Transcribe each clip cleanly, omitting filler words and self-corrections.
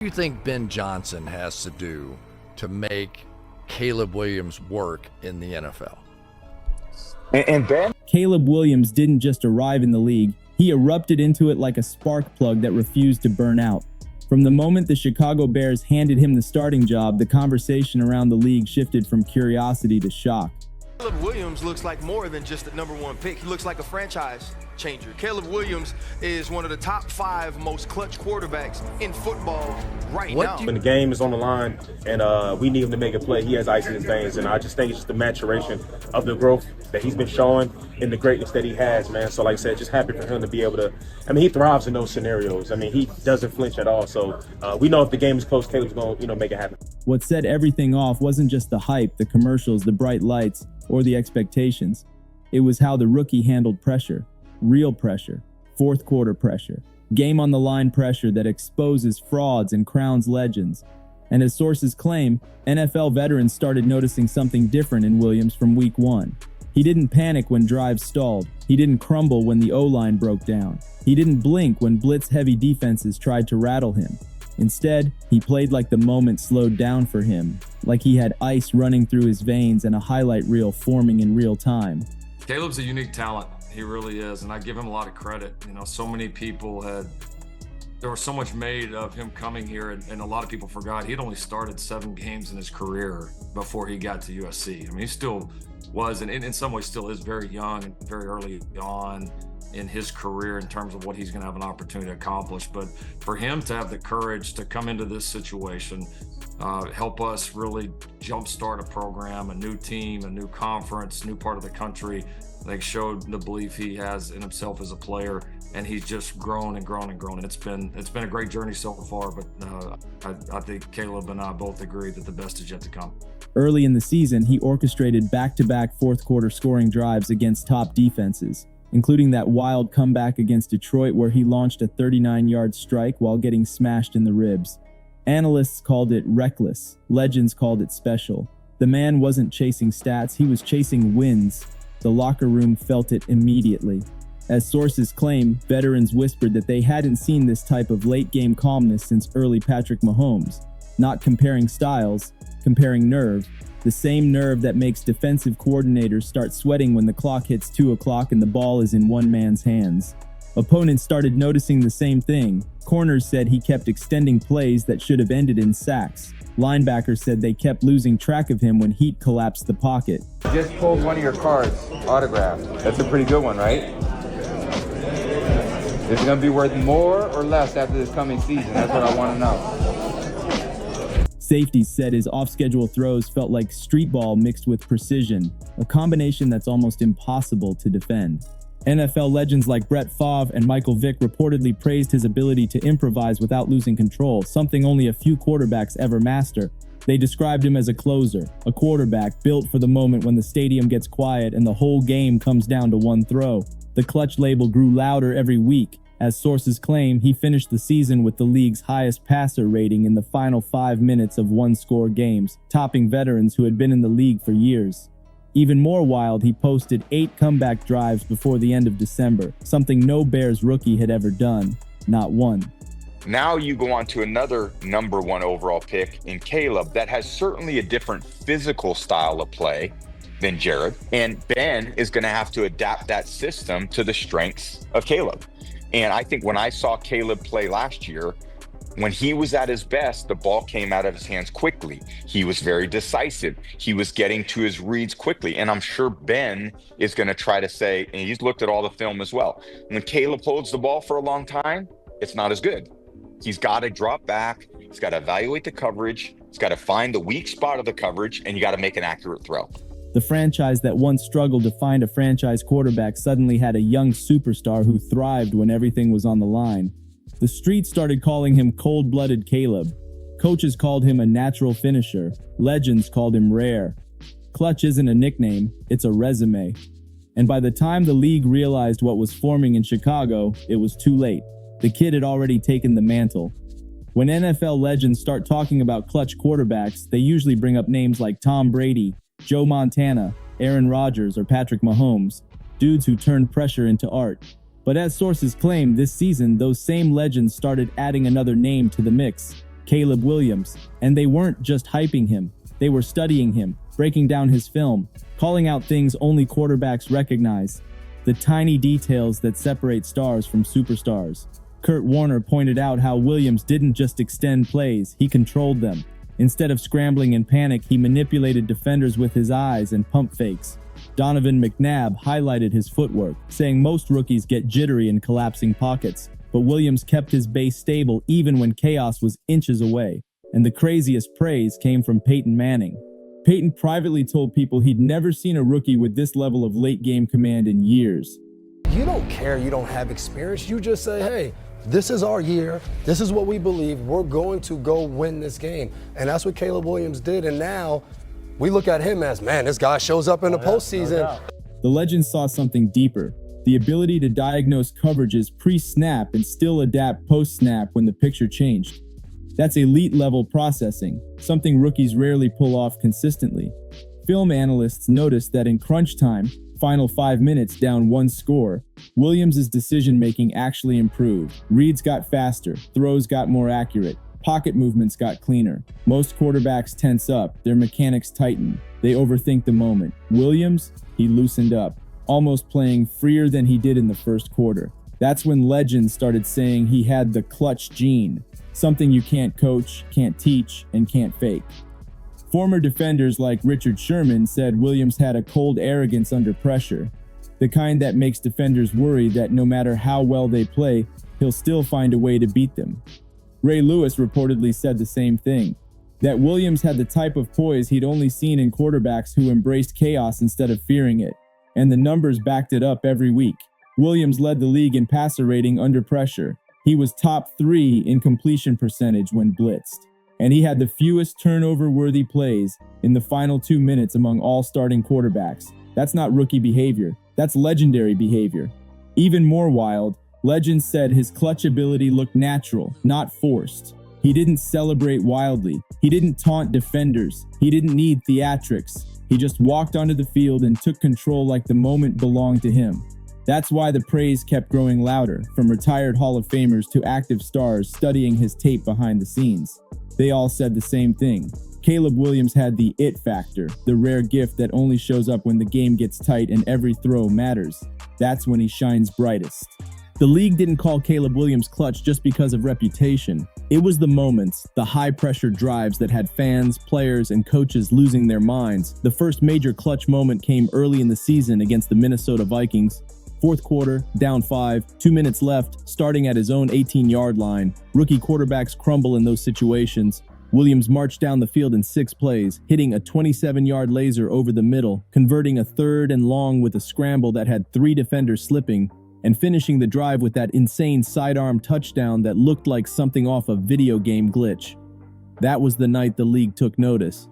do you think Ben Johnson has to do to make Caleb Williams work in the NFL? And Ben? Caleb Williams didn't just arrive in the league, he erupted into it like a spark plug that refused to burn out. From the moment the Chicago Bears handed him the starting job, the conversation around the league shifted from curiosity to shock. Caleb Williams looks like more than just the #1 pick. He looks like a franchise changer. Caleb Williams is one of the top 5 most clutch quarterbacks in football right now. When the game is on the line and we need him to make a play, he has ice in his veins. And I just think it's just the maturation of the growth that he's been showing and the greatness that he has, man. So like I said, just happy for him to be able to, he thrives in those scenarios. He doesn't flinch at all. So we know if the game is close, Caleb's going to, make it happen. What set everything off wasn't just the hype, the commercials, the bright lights, or the expectations. It was how the rookie handled pressure. Real pressure. Fourth quarter pressure. Game on the line pressure that exposes frauds and crowns legends. And as sources claim, NFL veterans started noticing something different in Williams from week 1. He didn't panic when drives stalled. He didn't crumble when the O-line broke down. He didn't blink when blitz-heavy defenses tried to rattle him. Instead, he played like the moment slowed down for him, like he had ice running through his veins and a highlight reel forming in real time. Caleb's a unique talent. He really is, and I give him a lot of credit. So many people there was so much made of him coming here, and a lot of people forgot he'd only started 7 games in his career before he got to USC. He still was, and in some ways still is, very young and very early on in his career in terms of what he's going to have an opportunity to accomplish. But for him to have the courage to come into this situation, help us really jumpstart a program, a new team, a new conference, new part of the country, showed the belief he has in himself as a player, and he's just grown and grown and grown. And it's been a great journey so far, but I think Caleb and I both agree that the best is yet to come. Early in the season, he orchestrated back-to-back fourth quarter scoring drives against top defenses, including that wild comeback against Detroit where he launched a 39-yard strike while getting smashed in the ribs. Analysts called it reckless. Legends called it special. The man wasn't chasing stats, he was chasing wins. The locker room felt it immediately. As sources claim, veterans whispered that they hadn't seen this type of late-game calmness since early Patrick Mahomes. Not comparing styles, comparing nerve. The same nerve that makes defensive coordinators start sweating when the clock hits 2 o'clock and the ball is in one man's hands. Opponents started noticing the same thing. Corners said he kept extending plays that should have ended in sacks. Linebackers said they kept losing track of him when heat collapsed the pocket. Just pulled one of your cards, autographed. That's a pretty good one, right? Is it going to be worth more or less after this coming season? That's what I want to know. Safeties said his off-schedule throws felt like street ball mixed with precision, a combination that's almost impossible to defend. NFL legends like Brett Favre and Michael Vick reportedly praised his ability to improvise without losing control, something only a few quarterbacks ever master. They described him as a closer, a quarterback built for the moment when the stadium gets quiet and the whole game comes down to one throw. The clutch label grew louder every week. As sources claim, he finished the season with the league's highest passer rating in the final 5 minutes of one-score games, topping veterans who had been in the league for years. Even more wild, he posted 8 comeback drives before the end of December, something no Bears rookie had ever done. Not one. Now you go on to another #1 overall pick in Caleb that has certainly a different physical style of play than Jared. And Ben is going to have to adapt that system to the strengths of Caleb. And I think when I saw Caleb play last year, when he was at his best, the ball came out of his hands quickly. He was very decisive. He was getting to his reads quickly. And I'm sure Ben is going to try to say, and he's looked at all the film as well, when Caleb holds the ball for a long time, it's not as good. He's got to drop back. He's got to evaluate the coverage. He's got to find the weak spot of the coverage, and you got to make an accurate throw. The franchise that once struggled to find a franchise quarterback suddenly had a young superstar who thrived when everything was on the line. The streets started calling him cold-blooded Caleb. Coaches called him a natural finisher. Legends called him rare. Clutch isn't a nickname, it's a resume. And by the time the league realized what was forming in Chicago, it was too late. The kid had already taken the mantle. When NFL legends start talking about clutch quarterbacks, they usually bring up names like Tom Brady, Joe Montana, Aaron Rodgers, or Patrick Mahomes, dudes who turned pressure into art. But as sources claim, this season, those same legends started adding another name to the mix. Caleb Williams, and they weren't just hyping him. They were studying him, breaking down his film, calling out things only quarterbacks recognize, the tiny details that separate stars from superstars. Kurt Warner pointed out how Williams didn't just extend plays, he controlled them. Instead of scrambling in panic, he manipulated defenders with his eyes and pump fakes. Donovan McNabb highlighted his footwork, saying most rookies get jittery in collapsing pockets, but Williams kept his base stable even when chaos was inches away. And the craziest praise came from Peyton Manning. Peyton privately told people he'd never seen a rookie with this level of late-game command in years. You don't care you don't have experience. You just say, hey, this is our year. This is what we believe. We're going to go win this game. And that's what Caleb Williams did. And now we look at him as, man, this guy shows up in the postseason. The legend saw something deeper, the ability to diagnose coverages pre-snap and still adapt post-snap when the picture changed. That's elite-level processing, something rookies rarely pull off consistently. Film analysts noticed that in crunch time, final 5 minutes down one score, Williams' decision-making actually improved. Reads got faster, throws got more accurate, pocket movements got cleaner. Most quarterbacks tense up, their mechanics tighten, they overthink the moment. Williams, he loosened up, almost playing freer than he did in the first quarter. That's when legends started saying he had the clutch gene, something you can't coach, can't teach, and can't fake. Former defenders like Richard Sherman said Williams had a cold arrogance under pressure, the kind that makes defenders worry that no matter how well they play, he'll still find a way to beat them. Ray Lewis reportedly said the same thing, that Williams had the type of poise he'd only seen in quarterbacks who embraced chaos instead of fearing it, and the numbers backed it up every week. Williams led the league in passer rating under pressure. He was top 3 in completion percentage when blitzed, and he had the fewest turnover-worthy plays in the final 2 minutes among all starting quarterbacks. That's not rookie behavior, that's legendary behavior. Even more wild, legends said his clutch ability looked natural, not forced. He didn't celebrate wildly, he didn't taunt defenders, he didn't need theatrics. He just walked onto the field and took control like the moment belonged to him. That's why the praise kept growing louder, from retired Hall of Famers to active stars studying his tape behind the scenes. They all said the same thing. Caleb Williams had the it factor, the rare gift that only shows up when the game gets tight and every throw matters. That's when he shines brightest. The league didn't call Caleb Williams clutch just because of reputation. It was the moments, the high-pressure drives that had fans, players, and coaches losing their minds. The first major clutch moment came early in the season against the Minnesota Vikings. Fourth quarter, down 5, 2 minutes left, starting at his own 18-yard line. Rookie quarterbacks crumble in those situations. Williams marched down the field in 6 plays, hitting a 27-yard laser over the middle, converting a 3rd and long with a scramble that had 3 defenders slipping, and finishing the drive with that insane sidearm touchdown that looked like something off a video game glitch. That was the night the league took notice.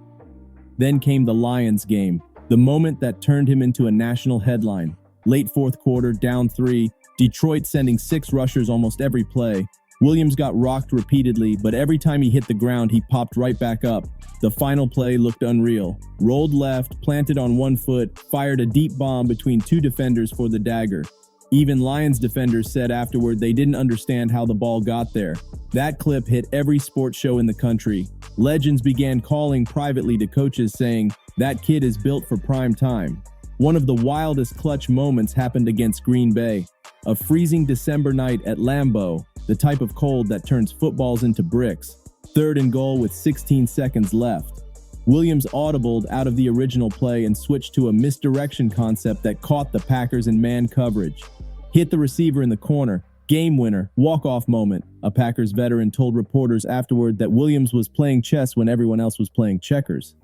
Then came the Lions game, the moment that turned him into a national headline. Late fourth quarter, down 3, Detroit sending 6 rushers almost every play. Williams got rocked repeatedly, but every time he hit the ground, he popped right back up. The final play looked unreal. Rolled left, planted on one foot, fired a deep bomb between 2 defenders for the dagger. Even Lions defenders said afterward they didn't understand how the ball got there. That clip hit every sports show in the country. Legends began calling privately to coaches saying, "That kid is built for prime time." One of the wildest clutch moments happened against Green Bay. A freezing December night at Lambeau, the type of cold that turns footballs into bricks. 3rd and goal with 16 seconds left. Williams audibled out of the original play and switched to a misdirection concept that caught the Packers in man coverage. Hit the receiver in the corner. Game winner, walk-off moment. A Packers veteran told reporters afterward that Williams was playing chess when everyone else was playing checkers.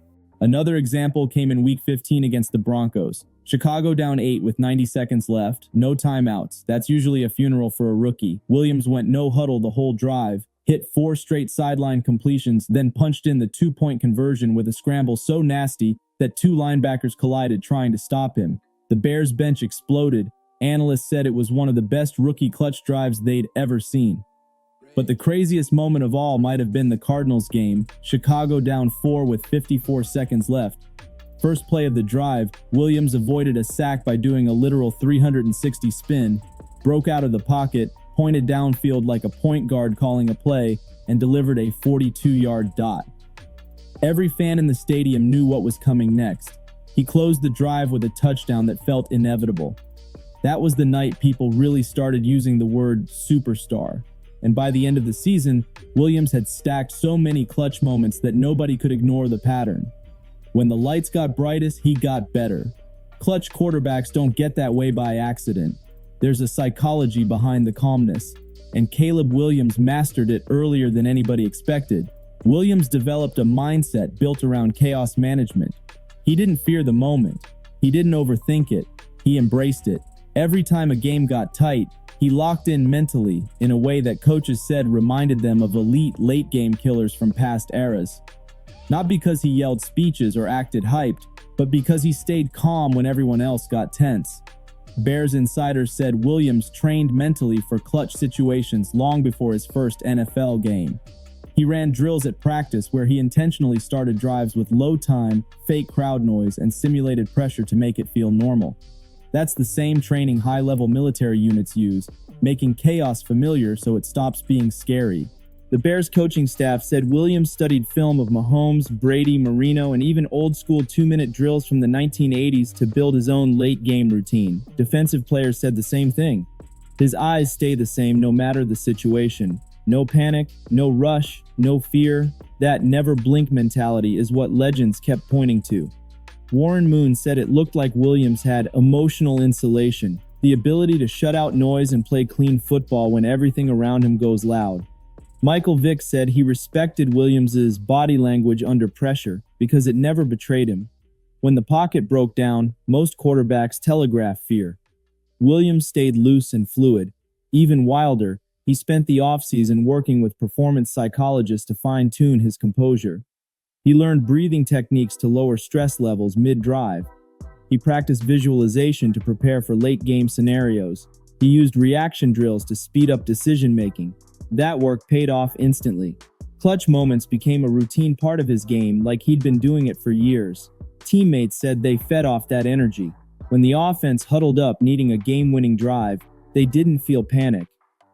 Another example came in Week 15 against the Broncos. Chicago down 8 with 90 seconds left, no timeouts. That's usually a funeral for a rookie. Williams went no huddle the whole drive, hit 4 straight sideline completions, then punched in the 2-point conversion with a scramble so nasty that 2 linebackers collided trying to stop him. The Bears bench exploded. Analysts said it was one of the best rookie clutch drives they'd ever seen. But the craziest moment of all might have been the Cardinals game. Chicago down 4 with 54 seconds left. First play of the drive, Williams avoided a sack by doing a literal 360 spin, broke out of the pocket, pointed downfield like a point guard calling a play, and delivered a 42-yard dot. Every fan in the stadium knew what was coming next. He closed the drive with a touchdown that felt inevitable. That was the night people really started using the word superstar. And by the end of the season, Williams had stacked so many clutch moments that nobody could ignore the pattern. When the lights got brightest, he got better. Clutch quarterbacks don't get that way by accident. There's a psychology behind the calmness, and Caleb Williams mastered it earlier than anybody expected. Williams developed a mindset built around chaos management. He didn't fear the moment. He didn't overthink it. He embraced it. Every time a game got tight, he locked in mentally in a way that coaches said reminded them of elite late-game killers from past eras. Not because he yelled speeches or acted hyped, but because he stayed calm when everyone else got tense. Bears insiders said Williams trained mentally for clutch situations long before his first NFL game. He ran drills at practice where he intentionally started drives with low time, fake crowd noise, and simulated pressure to make it feel normal. That's the same training high-level military units use, making chaos familiar so it stops being scary. The Bears coaching staff said Williams studied film of Mahomes, Brady, Marino, and even old-school 2-minute drills from the 1980s to build his own late-game routine. Defensive players said the same thing. His eyes stay the same no matter the situation. No panic, no rush, no fear. That never blink mentality is what legends kept pointing to. Warren Moon said it looked like Williams had emotional insulation, the ability to shut out noise and play clean football when everything around him goes loud. Michael Vick said he respected Williams's body language under pressure because it never betrayed him. When the pocket broke down, most quarterbacks telegraph fear. Williams stayed loose and fluid. Even wilder, he spent the offseason working with performance psychologists to fine-tune his composure. He learned breathing techniques to lower stress levels mid-drive. He practiced visualization to prepare for late-game scenarios. He used reaction drills to speed up decision-making. That work paid off instantly. Clutch moments became a routine part of his game, like he'd been doing it for years. Teammates said they fed off that energy. When the offense huddled up needing a game-winning drive, they didn't feel panic.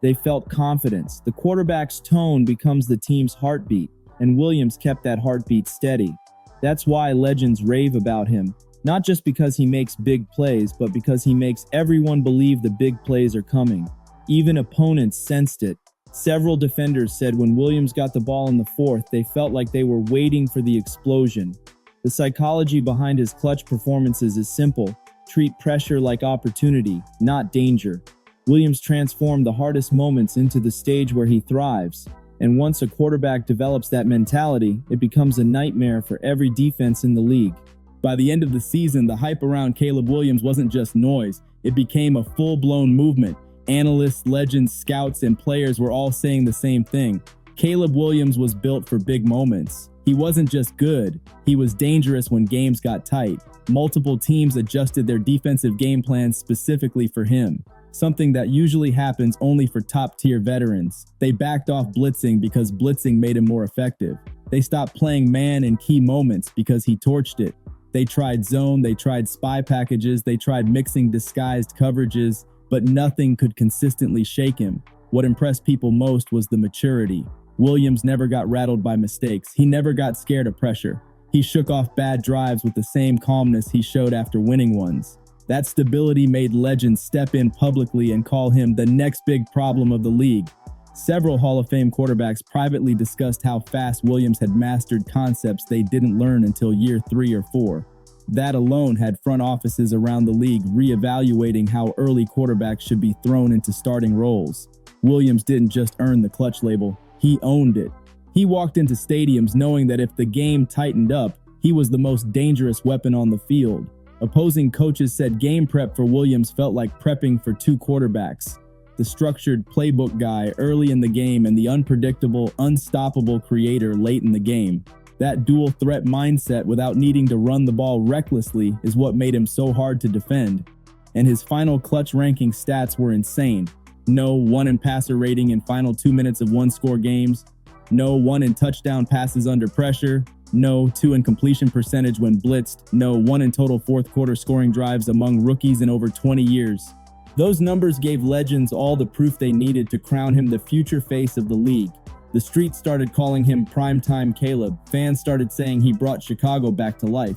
They felt confidence. The quarterback's tone becomes the team's heartbeat, and Williams kept that heartbeat steady. That's why legends rave about him, not just because he makes big plays, but because he makes everyone believe the big plays are coming. Even opponents sensed it. Several defenders said when Williams got the ball in the fourth, they felt like they were waiting for the explosion. The psychology behind his clutch performances is simple. Treat pressure like opportunity, not danger. Williams transformed the hardest moments into the stage where he thrives. And once a quarterback develops that mentality, it becomes a nightmare for every defense in the league. By the end of the season, the hype around Caleb Williams wasn't just noise. It became a full-blown movement. Analysts, legends, scouts, and players were all saying the same thing. Caleb Williams was built for big moments. He wasn't just good, he was dangerous when games got tight. Multiple teams adjusted their defensive game plans specifically for him, something that usually happens only for top-tier veterans. They backed off blitzing because blitzing made him more effective. They stopped playing man in key moments because he torched it. They tried zone, they tried spy packages, they tried mixing disguised coverages, but nothing could consistently shake him. What impressed people most was the maturity. Williams never got rattled by mistakes. He never got scared of pressure. He shook off bad drives with the same calmness he showed after winning ones. That stability made legends step in publicly and call him the next big problem of the league. Several Hall of Fame quarterbacks privately discussed how fast Williams had mastered concepts they didn't learn until year 3 or 4. That alone had front offices around the league reevaluating how early quarterbacks should be thrown into starting roles. Williams didn't just earn the clutch label, he owned it. He walked into stadiums knowing that if the game tightened up, he was the most dangerous weapon on the field. Opposing coaches said game prep for Williams felt like prepping for 2 quarterbacks. The structured playbook guy early in the game and the unpredictable, unstoppable creator late in the game. That dual threat mindset without needing to run the ball recklessly is what made him so hard to defend. And his final clutch ranking stats were insane. No 1 in passer rating in final 2 minutes of one-score games. No 1 in touchdown passes under pressure. No 2 in completion percentage when blitzed. No 1 in total fourth quarter scoring drives among rookies in over 20 years. Those numbers gave legends all the proof they needed to crown him the future face of the league. The streets started calling him Primetime Caleb. Fans started saying he brought Chicago back to life.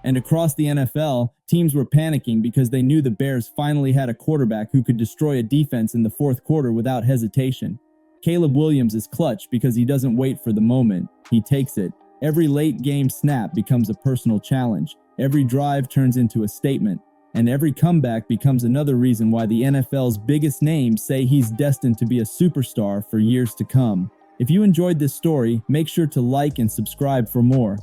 And across the NFL, teams were panicking because they knew the Bears finally had a quarterback who could destroy a defense in the fourth quarter without hesitation. Caleb Williams is clutch because he doesn't wait for the moment. He takes it. Every late game snap becomes a personal challenge. Every drive turns into a statement. And every comeback becomes another reason why the NFL's biggest names say he's destined to be a superstar for years to come. If you enjoyed this story, make sure to like and subscribe for more.